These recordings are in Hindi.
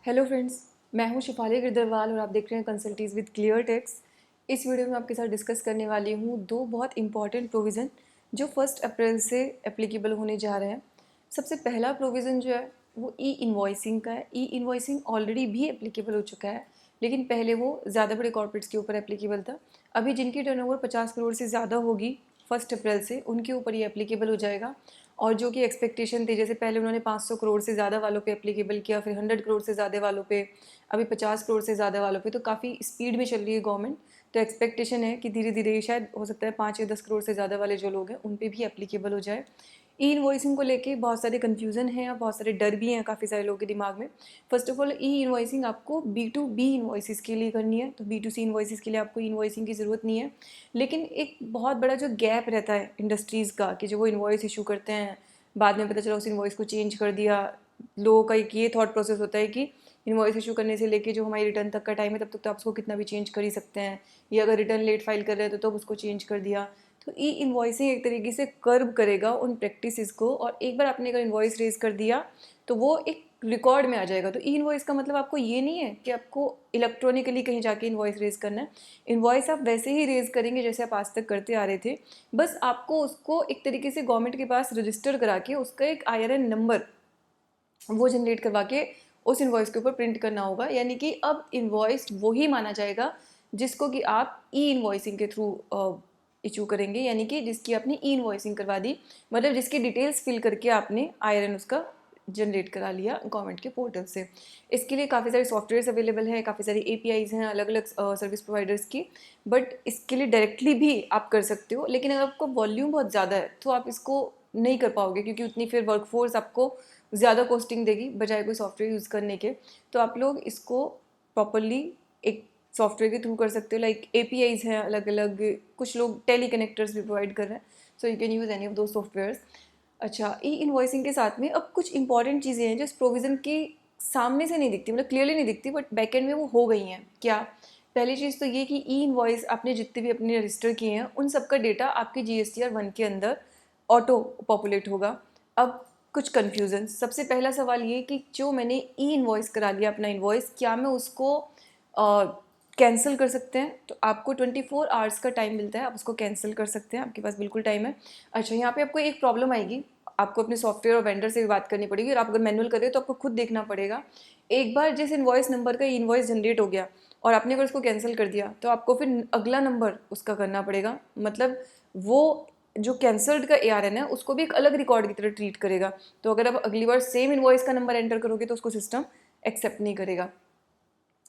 हेलो फ्रेंड्स, मैं हूं शिफाली गिरदरवाल और आप देख रहे हैं कंसल्टीज विद क्लियर टेक्स। इस वीडियो में आपके साथ डिस्कस करने वाली हूं दो बहुत इंपॉर्टेंट प्रोविज़न जो 1 अप्रैल से एप्लीकेबल होने जा रहे हैं। सबसे पहला प्रोविज़न जो है वो ई इन्वॉइसिंग का है। ई इन्वॉइसिंग ऑलरेडी भी एप्लीकेबल हो चुका है, लेकिन पहले वो ज़्यादा बड़े कॉर्पोरेट्स के ऊपर एप्लीकेबल था। अभी जिनकी टर्नओवर 50 करोड़ से ज़्यादा होगी 1 अप्रैल से, उनके ऊपर ये एप्लीकेबल हो जाएगा। और जो कि एक्सपेक्टेशन थी, जैसे पहले उन्होंने 500 करोड़ से ज़्यादा वालों पे एप्लीकेबल किया, फिर 100 करोड़ से ज़्यादा वालों पे, अभी 50 करोड़ से ज़्यादा वालों पे, तो काफ़ी स्पीड में चल रही है गवर्नमेंट। तो एक्सपेक्टेशन है कि धीरे धीरे शायद हो सकता है 5 या 10 करोड़ से ज़्यादा वाले जो लोग हैं उन पे भी एप्लीकेबल हो जाए। ई इन्वॉइसिंग को लेके बहुत सारे कन्फ्यूज़न हैं और बहुत सारे डर भी हैं काफ़ी सारे लोगों के दिमाग में। First of all, E invoicing आपको B2B इन्वॉइसिस के लिए करनी है, तो B2C इन्वॉइसिस के लिए आपको इन्वॉइसिंग की ज़रूरत नहीं है। लेकिन एक बहुत बड़ा जो गैप रहता है इंडस्ट्रीज़ का कि जो वो इन्वॉइस इशू करते हैं, बाद में पता चला उस इन्वॉइस को चेंज कर दिया। लोगों का एक ये थॉट प्रोसेस होता है कि इन्वॉइस इशू करने से लेके जो हमारी रिटर्न तक का टाइम है तब तक तो आप उसको कितना भी चेंज कर ही सकते हैं, या अगर रिटर्न लेट फाइल कर रहे हैं तो तब उसको चेंज कर दिया। तो ई इन्वॉइसिंग एक तरीके से कर्व करेगा उन प्रैक्टिसेस को, और एक बार आपने अगर इन्वॉइस रेज कर दिया तो वो एक रिकॉर्ड में आ जाएगा। तो ई इन्वॉइस का मतलब आपको ये नहीं है कि आपको इलेक्ट्रॉनिकली कहीं जाके इन्वॉइस रेज करना है। इन्वॉइस आप वैसे ही रेज करेंगे जैसे आप आज तक करते आ रहे थे, बस आपको उसको एक तरीके से गवर्नमेंट के पास रजिस्टर करा के उसका एक IRN नंबर वो जनरेट करवा के उस इन्वॉइस के ऊपर प्रिंट करना होगा। यानी कि अब इन्वॉइस वही माना जाएगा जिसको कि आप ई इन्वॉइसिंग के थ्रू इशू करेंगे, यानी कि जिसकी आपने ई इन्वॉइसिंग करवा दी, मतलब जिसकी डिटेल्स फिल करके आपने IRN उसका जनरेट करा लिया गवर्नमेंट के पोर्टल से। इसके लिए काफ़ी सारे सॉफ्टवेयर्स अवेलेबल हैं, काफ़ी सारी APIs हैं अलग अलग सर्विस प्रोवाइडर्स की। बट इसके लिए डायरेक्टली भी आप कर सकते हो, लेकिन अगर आपको वॉल्यूम बहुत ज़्यादा है तो आप इसको नहीं कर पाओगे, क्योंकि उतनी फिर वर्कफोर्स आपको ज़्यादा कॉस्टिंग देगी बजाय कोई सॉफ्टवेयर यूज़ करने के। तो आप लोग इसको प्रॉपरली एक सॉफ्टवेयर के थ्रू कर सकते हो। लाइक APIs हैं अलग अलग, कुछ लोग टेली कनेक्टर्स भी प्रोवाइड कर रहे हैं, so you can use any of दो सॉफ्टवेयर्स। अच्छा, ई इन्वॉइसिंग के साथ में अब कुछ इंपॉर्टेंट चीज़ें हैं जो इस प्रोविज़न के सामने से नहीं दिखती, मतलब क्लियरली नहीं दिखती, बट बैकएंड में वो हो गई हैं। क्या? पहली चीज़ तो ये कि ई इन्वॉइस आपने जितने भी अपने रजिस्टर किए हैं उन सबका डेटा आपके GSTR 1 के अंदर ऑटो पॉपुलेट होगा। अब कुछ कन्फ्यूज़न, सबसे पहला सवाल ये कि जो मैंने ई इन्वॉइस करा लिया अपना इन्वॉइस, क्या मैं उसको कैंसिल कर सकते हैं? तो आपको 24 आवर्स का टाइम मिलता है, आप उसको कैंसिल कर सकते हैं, आपके पास बिल्कुल टाइम है। अच्छा, यहाँ पे आपको एक प्रॉब्लम आएगी, आपको अपने सॉफ्टवेयर और वेंडर से भी बात करनी पड़ेगी, और आप अगर मैनुअल कर रहे हो तो आपको खुद देखना पड़ेगा। एक बार जिस इन्वॉइस नंबर का इन्वॉइस जनरेट हो गया और आपने अगर उसको कैंसिल कर दिया तो आपको फिर अगला नंबर उसका करना पड़ेगा। मतलब वो जो कैंसल्ड का ARN है उसको भी एक अलग रिकॉर्ड की तरह ट्रीट करेगा। तो अगर आप अगली बार सेम इन्वॉइस का नंबर एंटर करोगे तो उसको सिस्टम एक्सेप्ट नहीं करेगा।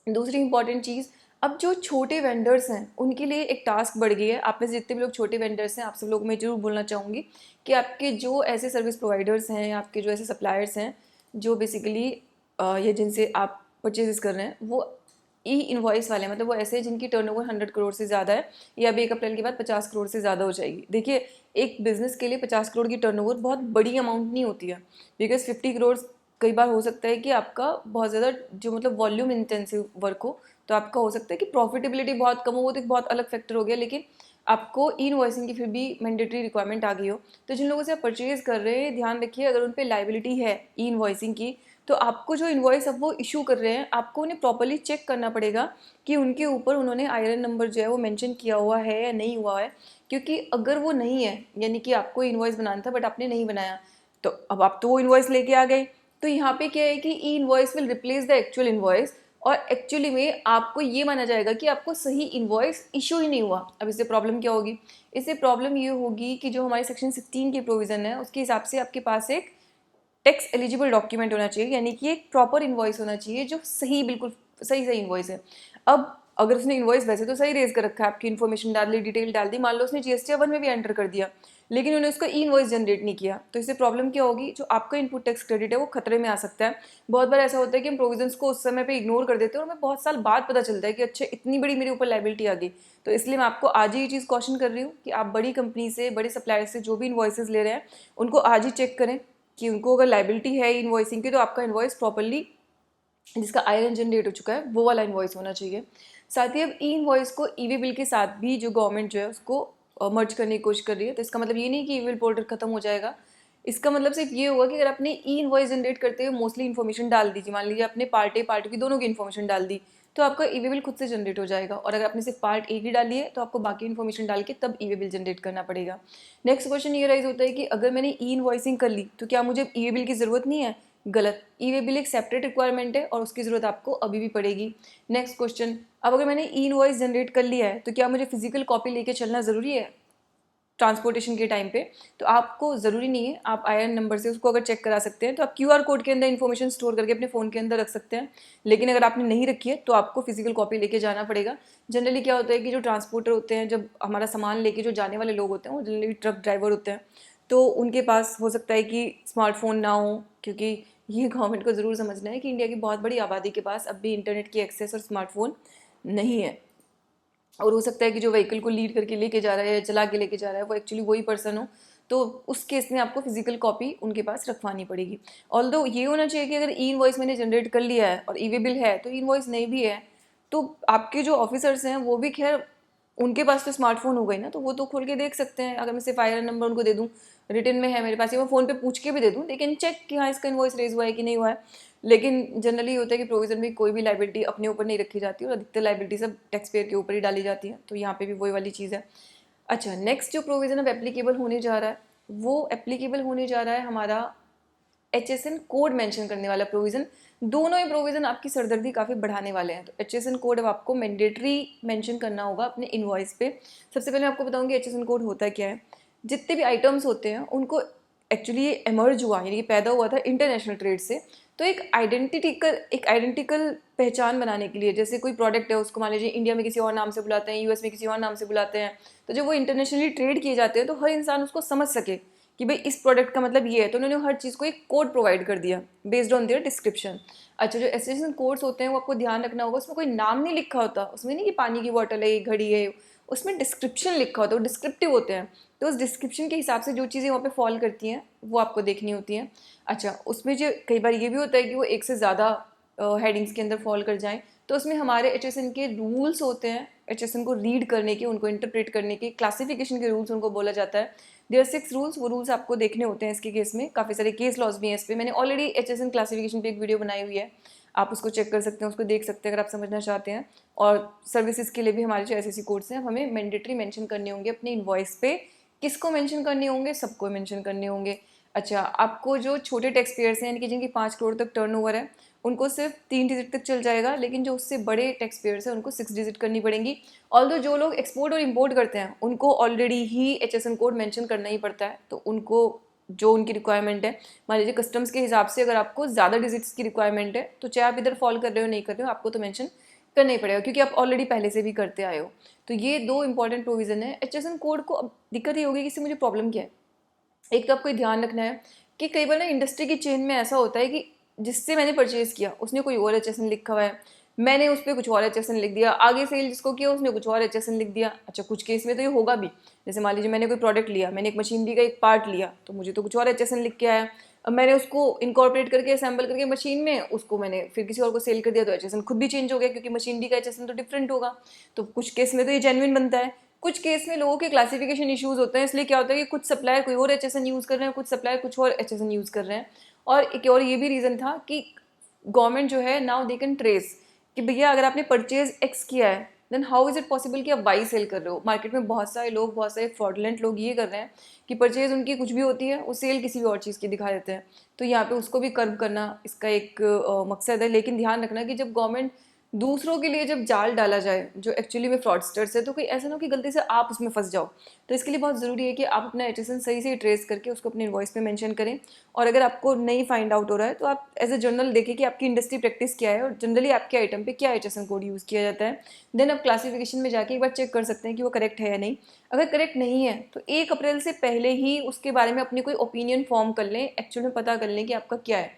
दूसरी इंपॉर्टेंट चीज़, अब जो छोटे वेंडर्स हैं उनके लिए एक टास्क बढ़ गई है। आप में से जितने भी लोग छोटे वेंडर्स हैं, आप सब लोग मैं जरूर बोलना चाहूँगी कि आपके जो ऐसे सर्विस प्रोवाइडर्स हैं, आपके जो ऐसे सप्लायर्स हैं जो बेसिकली ये जिनसे आप परचेजेस कर रहे हैं, वो ई इन्वॉइस वाले हैं, मतलब वो ऐसे हैं जिनकी टर्नओवर 100 करोड़ से ज़्यादा है, या अब 1 अप्रैल के बाद 50 करोड़ से ज़्यादा हो जाएगी। देखिए, एक बिजनेस के लिए 50 करोड़ की टर्नओवर बहुत बड़ी अमाउंट नहीं होती है, बिकॉज 50 करोड़ कई बार हो सकता है कि आपका बहुत ज़्यादा जो मतलब वॉल्यूम इंटेंसिव वर्क हो, तो आपका हो सकता है कि प्रॉफिटेबिलिटी बहुत कम हो, वो तो एक बहुत अलग फैक्टर हो गया। लेकिन आपको ई इन्वॉइसिंग की फिर भी मैंडेटरी रिक्वायरमेंट आ गई हो, तो जिन लोगों से आप परचेज कर रहे हैं ध्यान रखिए, अगर उन पर लाइबिलिटी है ई इन्वॉइसिंग की, तो आपको जो इन्वॉइस अब वो इशू कर रहे हैं आपको उन्हें प्रॉपरली चेक करना पड़ेगा कि उनके ऊपर उन्होंने IRN नंबर जो है वो मेंशन किया हुआ है या नहीं हुआ है। क्योंकि अगर वो नहीं है, यानी कि आपको इन्वॉइस बनाना था बट आपने नहीं बनाया, तो अब आप तो वो इन्वॉइस लेके आ गए, तो यहाँ पे क्या है कि e invoice will replace the actual invoice, और एक्चुअली में आपको ये माना जाएगा कि आपको सही इन्वॉइस इशू ही नहीं हुआ। अब इससे प्रॉब्लम क्या होगी? इससे प्रॉब्लम ये होगी कि जो हमारे सेक्शन 16 की प्रोविज़न है उसके हिसाब से आपके पास एक टैक्स एलिजिबल डॉक्यूमेंट होना चाहिए, यानी कि एक प्रॉपर इन्वॉइस होना चाहिए जो सही, बिल्कुल सही सही इन्वॉइस है। अब अगर उसने इन्वॉइस वैसे तो सही रेज कर रखा है, आपकी इन्फॉर्मेशन डाल दी, डिटेल डाल दी, मान लो उसने GSTR 1 में भी एंटर कर दिया, लेकिन उन्होंने उसका ई इन्वॉइस जनरेट नहीं किया, तो इससे प्रॉब्लम क्या होगी? जो आपका इनपुट टैक्स क्रेडिट है वो खतरे में आ सकता है। बहुत बार ऐसा होता है कि हम प्रोविजंस को उस समय पे इग्नोर कर देते हैं और हमें बहुत साल बाद पता चलता है कि अच्छा इतनी बड़ी मेरे ऊपर लाइबिलिटी आ गई। तो इसलिए मैं आपको आज ही ये चीज़ कॉशन कर रही हूँ कि आप बड़ी कंपनी से, बड़े सप्लायर से जो भी इन्वॉइसेस ले रहे हैं उनको आज ही चेक करें कि उनको अगर लाइबिलिटी है इन्वॉइसिंग की, तो आपका इन्वॉइस प्रॉपरली जिसका IRN जनरेट हो चुका है वो वाला इन्वॉइस होना चाहिए। साथ ही अब ई इन्वॉइस को EV बिल के साथ भी जो गवर्नमेंट जो है उसको मर्ज करने की कोशिश कर रही है। तो इसका मतलब ये नहीं कि EV बिल पोर्टल खत्म हो जाएगा, इसका मतलब सिर्फ ये होगा कि अगर आपने ई इनवॉइस जनरेट करते हुए मोस्टली इन्फॉर्मेशन डाल दी, मान लीजिए आपने पार्ट ए पार्ट बी दोनों की इन्फॉर्मेशन डाल दी, तो आपका ई वे बिल खुद से जनरेट हो जाएगा। और अगर आपने सिर्फ पार्ट ए की डाली है तो आपको बाकी इन्फॉर्मेशन डाल के तब ई वे बिल जनरेट करना पड़ेगा। नेक्स्ट क्वेश्चन ये राइज होता है कि अगर मैंने ई इनवॉइसिंग कर ली तो क्या मुझे ई वे बिल की ज़रूरत नहीं है? गलत। ई वे बिल एक सेपरेट रिक्वायरमेंट है और उसकी ज़रूरत आपको अभी भी पड़ेगी। नेक्स्ट क्वेश्चन, अब अगर मैंने ई इनवॉइस जनरेट कर लिया है तो क्या मुझे फिजिकल कॉपी लेके चलना ज़रूरी है ट्रांसपोर्टेशन के टाइम पे? तो आपको ज़रूरी नहीं है, आप IRN नंबर से उसको अगर चेक करा सकते हैं तो आप QR कोड के अंदर इन्फॉर्मेशन स्टोर करके अपने फ़ोन के अंदर रख सकते हैं। लेकिन अगर आपने नहीं रखी है तो आपको फिजिकल कॉपी लेके जाना पड़ेगा। जनरली क्या होता है कि जो ट्रांसपोर्टर होते हैं, जब हमारा सामान लेके जो जाने वाले लोग होते हैं वो जनरली ट्रक ड्राइवर होते हैं, तो उनके पास हो सकता है कि स्मार्टफोन ना हो, क्योंकि ये गवर्नमेंट को ज़रूर समझना है कि इंडिया की बहुत बड़ी आबादी के पास अब भी इंटरनेट की एक्सेस और स्मार्टफोन नहीं है। और हो सकता है कि जो व्हीकल को लीड करके लेके जा रहा है या चला के लेके जा रहा है वो एक्चुअली वही पर्सन हो, तो उस केस में आपको फिजिकल कॉपी उनके पास रखवानी पड़ेगी। ऑल्दो ये होना चाहिए कि अगर ई इनवॉइस मैंने जनरेट कर लिया है और ई वे बिल है, तो ई इनवॉइस नहीं भी है तो आपके जो ऑफिसर्स हैं वो भी खैर उनके पास तो स्मार्टफोन हो गई ना, तो वो तो खोल के देख सकते हैं। अगर मैं सिर्फ IRN नंबर उनको दे दूँ, रिटर्न में है मेरे पास, या मैं फ़ोन पे पूछ के भी दे दूँ, लेकिन चेक कि हाँ इसका इनवॉइस रेज हुआ है कि नहीं हुआ है। लेकिन जनरली होता है कि प्रोविजन में कोई भी लाइबिलिटी अपने ऊपर नहीं रखी जाती और अधिकतर लाइबिलिटी सब टैक्स पेयर के ऊपर ही डाली जाती है, तो यहाँ पे भी वही वाली चीज़ है। अच्छा, नेक्स्ट जो प्रोविजन अब एप्लीकेबल होने जा रहा है वो एप्लीकेबल होने जा रहा है हमारा HSN कोड मेंशन करने वाला प्रोविज़न। दोनों ही प्रोविज़न आपकी सरदर्दी काफ़ी बढ़ाने वाले हैं। तो HSN कोड अब आपको मैंडेटरी मेंशन करना होगा अपने इनवॉइस पे। सबसे पहले मैं आपको बताऊंगी HSN कोड होता क्या है। जितने भी आइटम्स होते हैं उनको एक्चुअली ये एमर्ज हुआ, यानी कि पैदा हुआ था इंटरनेशनल ट्रेड से, तो एक आइडेंटिकल पहचान बनाने के लिए, जैसे कोई प्रोडक्ट है उसको मान लीजिए इंडिया में किसी और नाम से बुलाते हैं, US में किसी और नाम से बुलाते हैं, तो जब वो इंटरनेशनली ट्रेड किए जाते हैं तो हर इंसान उसको समझ सके कि भाई इस प्रोडक्ट का मतलब ये है, तो उन्होंने हर चीज़ को एक कोड प्रोवाइड कर दिया बेस्ड ऑन देयर डिस्क्रिप्शन। अच्छा, जो एसेसन कोड्स होते हैं वो आपको ध्यान रखना होगा, उसमें कोई नाम नहीं लिखा होता, उसमें नहीं कि पानी की बॉटल है, ये घड़ी है, उसमें डिस्क्रिप्शन लिखा होता है, वो डिस्क्रिप्टिव होते हैं, तो उस डिस्क्रिप्शन के हिसाब से जो चीज़ें वहाँ पे फॉल करती हैं वो आपको देखनी होती हैं। अच्छा, उसमें जो कई बार ये भी होता है कि वो एक से ज़्यादा हेडिंग्स के अंदर फॉल कर जाएं, तो उसमें हमारे HSN के रूल्स होते हैं, HSN को रीड करने के, उनको इंटरप्रेट करने के, क्लासिफिकेशन के रूल्स उनको बोला जाता है। देयर 6 रूल्स, वो रूल्स आपको देखने होते हैं इसके केस में। काफ़ी सारे केस लॉज भी हैं इस पर, मैंने ऑलरेडी HSN क्लासिफिकेशन पे एक वीडियो बनाई हुई है, आप उसको चेक कर सकते हैं, उसको देख सकते हैं अगर आप समझना चाहते हैं। और सर्विसेज के लिए भी हमारे जो SSC कोड्स हैं हमें मैंडेटरी मेंशन करने होंगे अपने इनवॉइस पे। किसको मेंशन करने होंगे? सबको मेंशन करने होंगे। अच्छा, आपको जो छोटे टैक्स पेयर्स हैं, यानी कि जिनकी 5 करोड़ तक टर्नओवर है, उनको सिर्फ 3 डिजिट तक चल जाएगा, लेकिन जो उससे बड़े टैक्स पेयर्स हैं उनको 6 डिजिट करनी पड़ेंगी। ऑल्दो जो लोग एक्सपोर्ट और इंपोर्ट करते हैं उनको ऑलरेडी ही HSN कोड मेंशन करना ही पड़ता है, तो उनको जो उनकी रिक्वायरमेंट है, मान लीजिए कस्टम्स के हिसाब से अगर आपको ज़्यादा डिजिट्स की रिक्वायरमेंट है तो चाहे आप इधर फॉल कर रहे हो नहीं कर रहे हो, आपको तो मेंशन करना ही पड़ेगा, क्योंकि आप ऑलरेडी पहले से भी करते आए हो। तो ये 2 इंपॉर्टेंट प्रोविजन है HSN कोड को। अब दिक्कत ये होगी कि इससे मुझे प्रॉब्लम क्या है। एक तो आपको ध्यान रखना है कि कई बार ना इंडस्ट्री की चेन में ऐसा होता है कि जिससे मैंने परचेज़ किया उसने कोई और HSN लिखा हुआ है, मैंने उस पर कुछ और HSN लिख दिया, आगे सेल जिसको किया उसने कुछ और HSN लिख दिया। अच्छा, कुछ केस में तो ये होगा भी, जैसे मान लीजिए मैंने कोई प्रोडक्ट लिया, मैंने एक मशीनरी का एक पार्ट लिया, तो मुझे तो कुछ और HSN लिख के आया। अब मैंने उसको इनकॉर्पोरेट करके असेंबल करके मशीन में उसको मैंने फिर किसी और को सेल कर दिया, तो HSN खुद भी चेंज हो गया, क्योंकि मशीनरी का HSN तो डिफरेंट होगा। तो कुछ केस में तो ये जेन्युइन बनता है, कुछ केस में लोगों के क्लासिफिकेशन इश्यूज होते हैं, इसलिए क्या होता है कि कुछ सप्लायर कोई और HSN यूज़ कर रहे हैं, कुछ सप्लायर कुछ और HSN यूज़ कर रहे हैं। और एक और ये भी रीज़न था कि गवर्नमेंट जो है नाउ दे कैन ट्रेस कि भैया अगर आपने परचेज X किया है then how is it possible कि आप Y सेल कर रहे हो। मार्केट में बहुत सारे लोग, बहुत सारे फ्रॉडलेंट लोग ये कर रहे हैं कि परचेज उनकी कुछ भी होती है, वो सेल किसी भी और चीज़ की दिखा देते हैं। तो यहाँ पे उसको भी कर्व करना इसका एक मकसद है। लेकिन ध्यान रखना कि जब गवर्नमेंट दूसरों के लिए जब जाल डाला जाए जो एक्चुअली में फ्रॉडस्टर्स है, तो कोई ऐसा ना हो कि गलती से आप उसमें फंस जाओ। तो इसके लिए बहुत ज़रूरी है कि आप अपना HSN सही से ट्रेस करके उसको अपने इनवॉइस में मेंशन करें। और अगर आपको नहीं फाइंड आउट हो रहा है तो आप एज ए जर्नल देखें कि आपकी इंडस्ट्री प्रैक्टिस क्या है और जनरली आपके आइटम पे क्या HSN कोड यूज़ किया जाता है। देन आप क्लासिफिकेशन में जाके एक बार चेक कर सकते हैं कि वो करेक्ट है या नहीं। अगर करेक्ट नहीं है तो 1 अप्रैल से पहले ही उसके बारे में अपनी कोई ओपिनियन फॉर्म कर लें, एक्चुअल में पता कर लें कि आपका क्या है।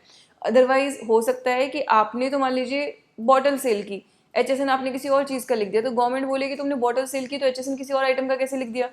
अदरवाइज हो सकता है कि आपने तो मान लीजिए बॉटल सेल की, HSN आपने किसी और चीज़ का लिख दिया, तो गवर्नमेंट बोलेगी तुमने बॉटल सेल की तो HSN किसी और आइटम का कैसे लिख दिया।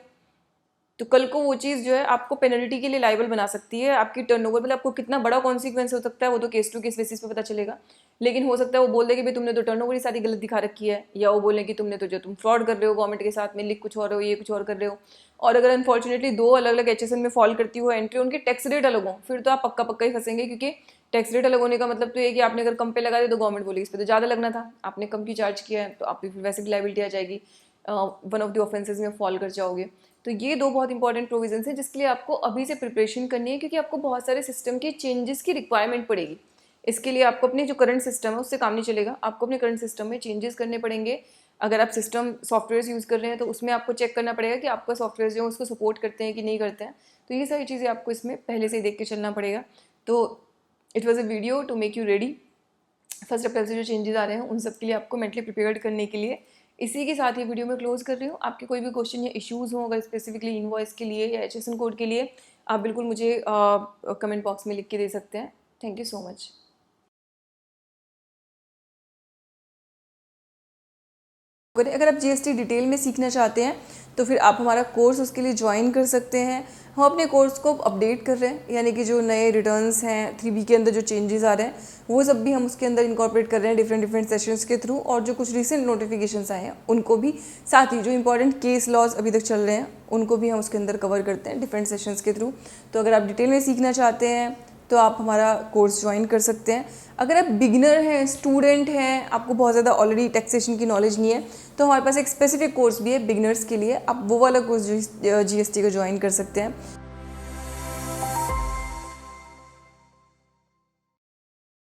तो कल को वो चीज़ जो है आपको पेनल्टी के लिए लाइबल बना सकती है, आपकी टर्नओवर, मतलब आपको कितना बड़ा कॉन्सिक्वेंस हो सकता है वो तो केस टू केस बेसिस पे पता चलेगा। लेकिन हो सकता है वो बोल दे कि भाई तुमने तो टर्नओवर ही सारी गलत दिखा रखी है, या वो बोलें कि तुमने तो जो तुम फ्रॉड कर रहे हो गवर्नमेंट के साथ में, लिख कुछ और हो, ये कुछ और कर रहे हो। और अगर अनफॉर्चुनेटली दो अलग अलग HSN में फॉल करती हो एंट्री, उनके टैक्स रेट अलग हो, फिर तो आप पक्का पक्का ही फंसेंगे, क्योंकि टैक्स रेट अलग होने का मतलब तो ये कि आपने अगर कम पे लगा दिया तो गवर्नमेंट बोलेगी इस पर तो ज़्यादा लगना था, आपने कम की चार्ज किया है, तो आप फिर वैसे भी लाइबिलिटी आ जाएगी, वन ऑफ द ऑफेंसेस में फॉल कर जाओगे। तो ये दो बहुत इंपॉर्टेंट प्रोविजंस हैं जिसके लिए आपको अभी से प्रिपरेशन करनी है, क्योंकि आपको बहुत सारे सिस्टम के चेंजेस की रिक्वायरमेंट पड़ेगी। इसके लिए आपको अपनी जो करंट सिस्टम है उससे काम नहीं चलेगा, आपको अपने करंट सिस्टम में चेंजेस करने पड़ेंगे। अगर आप सिस्टम सॉफ्टवेयर यूज़ कर रहे हैं तो उसमें आपको चेक करना पड़ेगा कि आपका सॉफ्टवेयर जो है उसको सपोर्ट करते हैं कि नहीं करते हैं। तो ये सारी चीज़ें आपको इसमें पहले से ही देख के चलना पड़ेगा। तो it was a video to make you ready. First April से जो चेंजेस आ रहे हैं उन सब के लिए आपको मेंटली प्रिपेयर्ड करने के लिए। इसी के साथ ये वीडियो मैं क्लोज कर रही हूँ। आपके कोई भी क्वेश्चन या इश्यूज़ हों अगर स्पेसिफिकली इनवॉइस के लिए या HSN कोड के लिए, आप बिल्कुल मुझे कमेंट बॉक्स में लिख के दे सकते हैं। Thank you so much. अगर आप GST डिटेल में सीखना चाहते हैं तो फिर आप हमारा कोर्स उसके लिए ज्वाइन कर सकते हैं। हम अपने कोर्स को अपडेट कर रहे हैं, यानी कि जो नए रिटर्न्स हैं 3B के अंदर जो चेंजेस आ रहे हैं वो सब भी हम उसके अंदर इंकॉर्पोरेट कर रहे हैं डिफरेंट सेशंस के थ्रू, और जो कुछ रिसेंट नोटिफिकेशंस आए हैं उनको भी, साथ ही जो इंपॉर्टेंट केस लॉज अभी तक चल रहे हैं उनको भी हम उसके अंदर कवर करते हैं डिफरेंट सेशंस के थ्रू। तो अगर आप डिटेल में सीखना चाहते हैं तो आप हमारा कोर्स ज्वाइन कर सकते हैं। अगर आप बिगिनर हैं, स्टूडेंट हैं, आपको बहुत ज़्यादा ऑलरेडी टैक्सेशन की नॉलेज नहीं है, तो हमारे पास एक स्पेसिफिक कोर्स भी है बिगिनर्स के लिए, आप वो वाला कोर्स GST को ज्वाइन कर सकते हैं।